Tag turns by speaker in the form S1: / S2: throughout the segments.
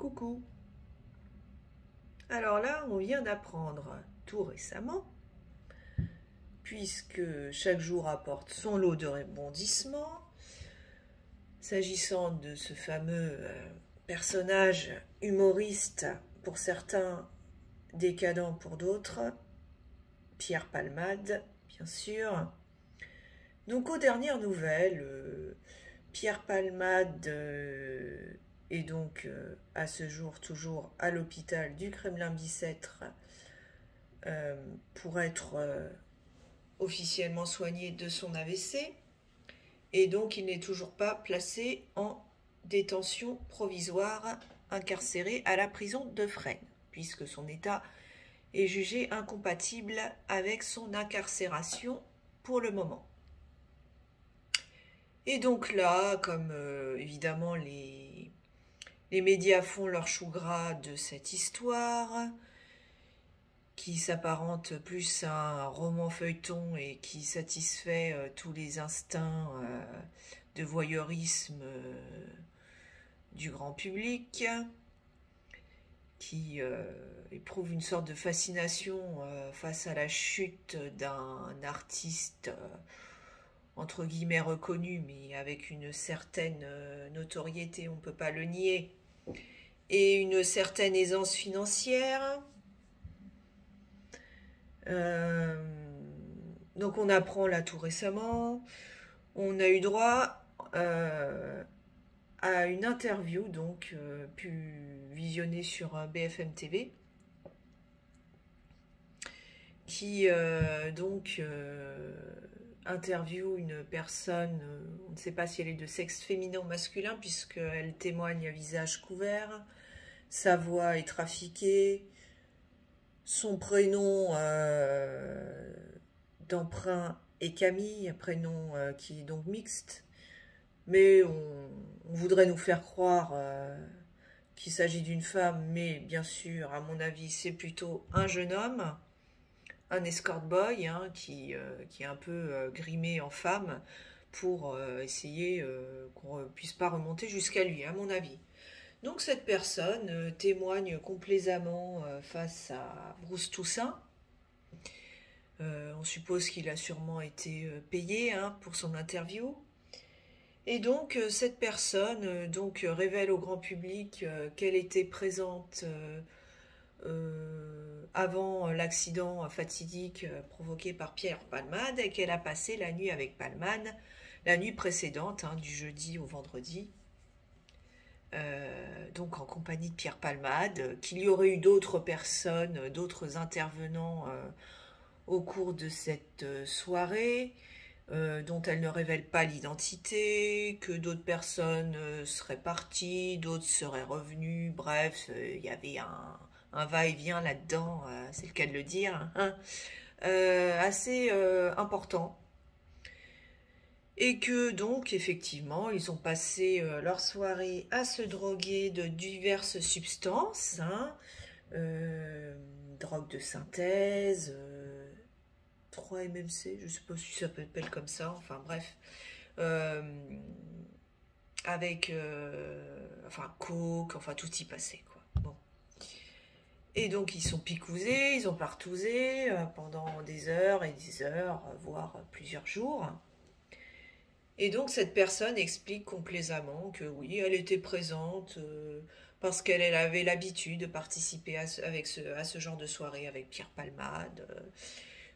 S1: Coucou. Alors là, on vient d'apprendre tout récemment, puisque chaque jour apporte son lot de rebondissements, s'agissant de ce fameux personnage humoriste, pour certains décadent pour d'autres, Pierre Palmade, bien sûr. Donc aux dernières nouvelles, Pierre Palmade est donc à ce jour toujours à l'hôpital du Kremlin-Bicêtre pour être officiellement soigné de son AVC, et donc il n'est toujours pas placé en détention provisoire, incarcéré à la prison de Fresnes, puisque son état est jugé incompatible avec son incarcération pour le moment. Et donc là, comme évidemment les médias font leur chou gras de cette histoire, qui s'apparente plus à un roman feuilleton et qui satisfait tous les instincts de voyeurisme du grand public, qui éprouve une sorte de fascination face à la chute d'un artiste entre guillemets reconnu, mais avec une certaine notoriété, on ne peut pas le nier, et une certaine aisance financière. Donc on apprend là tout récemment, on a eu droit à une interview, donc pu visionner sur BFM TV, qui interview une personne, on ne sait pas si elle est de sexe féminin ou masculin, puisqu'elle témoigne à visage couvert, sa voix est trafiquée, son prénom d'emprunt est Camille, un prénom qui est donc mixte, mais on voudrait nous faire croire qu'il s'agit d'une femme, mais bien sûr, à mon avis, c'est plutôt un jeune homme, un escort boy qui est un peu grimé en femme pour essayer qu'on ne puisse pas remonter jusqu'à lui, à mon avis. Donc cette personne témoigne complaisamment face à Bruce Toussaint. On suppose qu'il a sûrement été payé pour son interview. Et donc cette personne révèle au grand public qu'elle était présente avant l'accident fatidique provoqué par Pierre Palmade, et qu'elle a passé la nuit avec Palmade, la nuit précédente, du jeudi au vendredi, donc en compagnie de Pierre Palmade, qu'il y aurait eu d'autres personnes, d'autres intervenants au cours de cette soirée, dont elle ne révèle pas l'identité, que d'autres personnes seraient parties, d'autres seraient revenues, bref, il y avait un va-et-vient là-dedans, c'est le cas de le dire, assez important. Et que donc, effectivement, ils ont passé leur soirée à se droguer de diverses substances, drogue de synthèse, 3-MMC, je ne sais pas si ça s'appelle comme ça, enfin bref, avec, coke, enfin tout y passait, quoi. Bon. Et donc ils sont picousés, ils ont partousé pendant des heures et des heures, voire plusieurs jours. Et donc cette personne explique complaisamment que oui, elle était présente parce qu'elle avait l'habitude de participer à ce genre de soirée avec Pierre Palmade,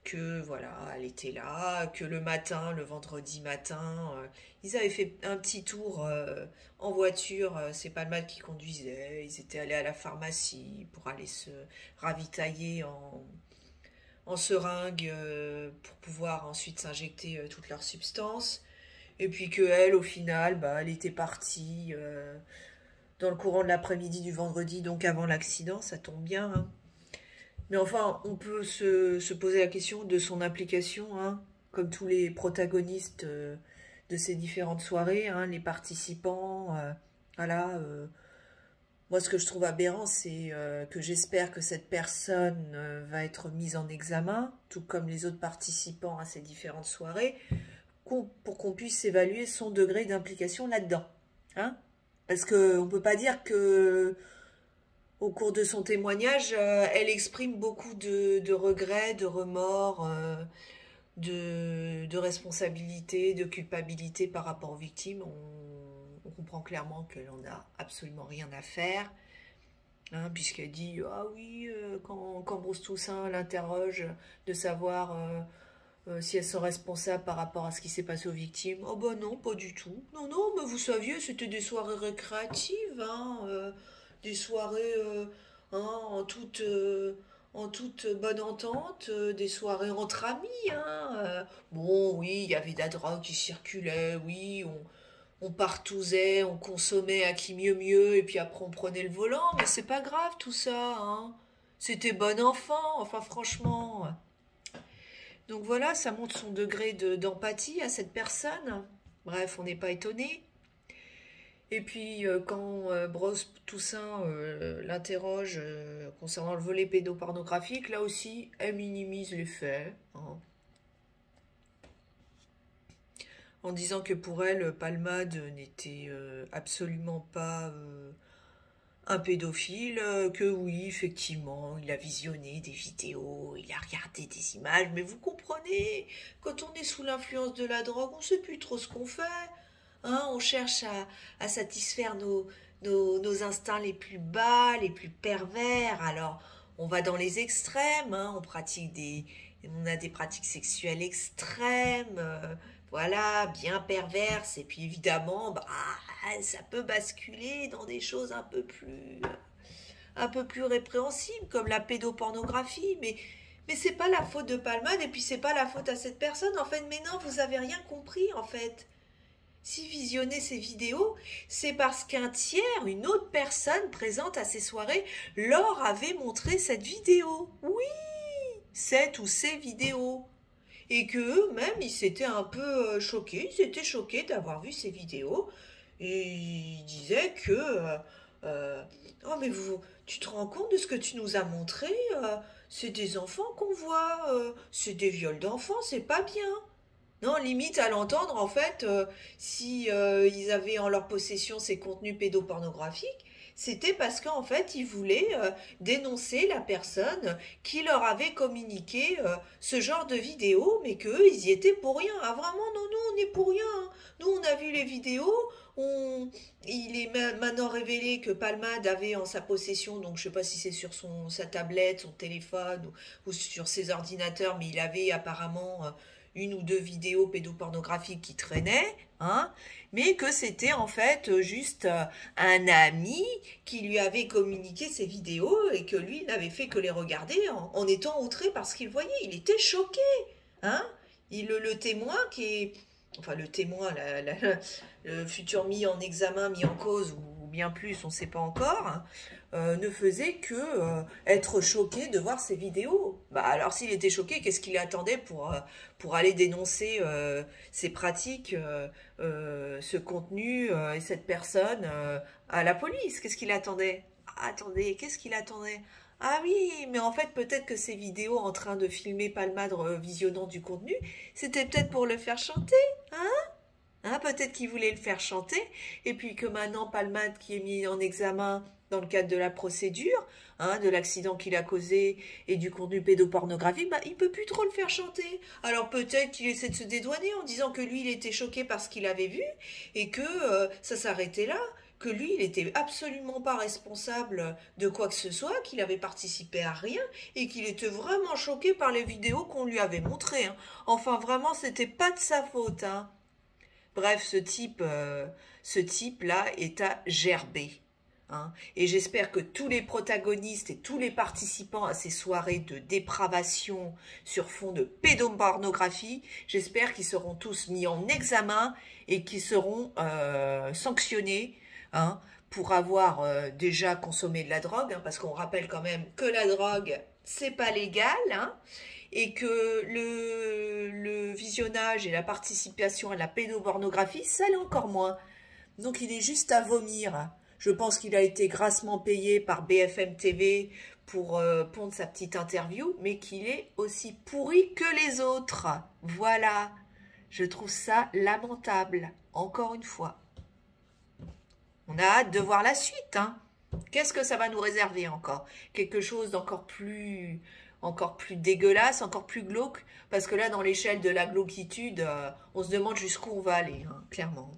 S1: que voilà, elle était là, que le matin, le vendredi matin, ils avaient fait un petit tour en voiture, c'est Palmade qui conduisait, ils étaient allés à la pharmacie pour aller se ravitailler en seringue pour pouvoir ensuite s'injecter toutes leurs substances. Et puis que elle, au final, elle était partie dans le courant de l'après-midi du vendredi, donc avant l'accident, ça tombe bien. Mais enfin, on peut se poser la question de son implication, comme tous les protagonistes de ces différentes soirées, les participants. Voilà. Moi, ce que je trouve aberrant, c'est que j'espère que cette personne va être mise en examen, tout comme les autres participants à ces différentes soirées, pour qu'on puisse évaluer son degré d'implication là-dedans. Parce qu'on ne peut pas dire que au cours de son témoignage, elle exprime beaucoup de regrets, de remords, de responsabilité, de culpabilité par rapport aux victimes. On comprend clairement qu'elle n'en a absolument rien à faire, hein, puisqu'elle dit « Ah oui, quand Bruce Toussaint l'interroge de savoir si elles sont responsables par rapport à ce qui s'est passé aux victimes. Oh bah non, pas du tout. Non, non, mais vous saviez, c'était des soirées récréatives, hein, des soirées hein, en toute bonne entente, des soirées entre amis. Hein, bon, oui, il y avait de la drogue qui circulait, oui, on partousait, on consommait à qui mieux mieux, et puis après on prenait le volant, mais c'est pas grave tout ça, hein. C'était bon enfant, enfin franchement. Donc voilà, ça montre son degré d'empathie à cette personne. Bref, on n'est pas étonné. Et puis quand Bruce Toussaint l'interroge concernant le volet pédopornographique, là aussi, elle minimise les faits, hein, en disant que pour elle, Palmade n'était absolument pas un pédophile, que oui, effectivement, il a visionné des vidéos, il a regardé des images, mais vous comprenez, quand on est sous l'influence de la drogue, on ne sait plus trop ce qu'on fait, hein, on cherche à satisfaire nos instincts les plus bas, les plus pervers, alors on va dans les extrêmes, hein, on a des pratiques sexuelles extrêmes, voilà, bien perverses, et puis évidemment, bah, ça peut basculer dans des choses un peu plus répréhensibles, comme la pédopornographie, mais c'est pas la faute de Palmade, et puis c'est pas la faute à cette personne, en fait, mais non, vous avez rien compris, en fait. Si visionnez ces vidéos, c'est parce qu'un tiers, une autre personne présente à ces soirées, leur avait montré cette vidéo. Oui, cette ou ces vidéos. Et qu'eux-mêmes, ils s'étaient un peu choqués, ils étaient choqués d'avoir vu ces vidéos. Et ils disaient que oh mais tu te rends compte de ce que tu nous as montré, c'est des enfants qu'on voit, c'est des viols d'enfants, c'est pas bien. Non, limite à l'entendre, en fait, si ils avaient en leur possession ces contenus pédopornographiques, c'était parce qu'en fait, ils voulaient dénoncer la personne qui leur avait communiqué ce genre de vidéos, mais qu'eux, ils y étaient pour rien. Ah vraiment, non, nous, on est pour rien, hein. Nous, on a vu les vidéos, il est maintenant révélé que Palmade avait en sa possession, donc je sais pas si c'est sur sa tablette, son téléphone ou sur ses ordinateurs, mais il avait apparemment une ou deux vidéos pédopornographiques qui traînaient, hein, mais que c'était en fait juste un ami qui lui avait communiqué ces vidéos et que lui n'avait fait que les regarder en étant outré par ce qu'il voyait. Il était choqué, hein. Le témoin qui est... Enfin, le témoin, le futur mis en examen, mis en cause, ou bien plus, on ne sait pas encore, hein, ne faisait que être choqué de voir ces vidéos. Bah, alors s'il était choqué, qu'est-ce qu'il attendait pour aller dénoncer ces pratiques, ce contenu et cette personne à la police? Qu'est-ce qu'il attendait? Attendez, qu'est-ce qu'il attendait? Ah oui, mais en fait, peut-être que ces vidéos en train de filmer Palmade visionnant du contenu, c'était peut-être pour le faire chanter, hein? Hein, peut-être qu'il voulait le faire chanter, et puis que maintenant Palmade qui est mis en examen dans le cadre de la procédure, hein, de l'accident qu'il a causé et du contenu pédopornographique, bah, il peut plus trop le faire chanter. Alors peut-être qu'il essaie de se dédouaner en disant que lui, il était choqué par ce qu'il avait vu et que ça s'arrêtait là, que lui, il n'était absolument pas responsable de quoi que ce soit, qu'il avait participé à rien et qu'il était vraiment choqué par les vidéos qu'on lui avait montrées, hein. Enfin, vraiment, c'était pas de sa faute, hein. Bref, ce type-là est à gerber, hein. Et j'espère que tous les protagonistes et tous les participants à ces soirées de dépravation sur fond de pédopornographie, j'espère qu'ils seront tous mis en examen et qu'ils seront sanctionnés, hein, pour avoir déjà consommé de la drogue, hein, parce qu'on rappelle quand même que la drogue, c'est pas légal, hein, et que le visionnage et la participation à la pédopornographie, ça l'est encore moins. Donc il est juste à vomir. Je pense qu'il a été grassement payé par BFM TV pour pondre sa petite interview, mais qu'il est aussi pourri que les autres. Voilà, je trouve ça lamentable, encore une fois. On a hâte de voir la suite, hein. Qu'est-ce que ça va nous réserver encore? Quelque chose encore plus dégueulasse, encore plus glauque, parce que là, dans l'échelle de la glauquitude, on se demande jusqu'où on va aller, hein, clairement.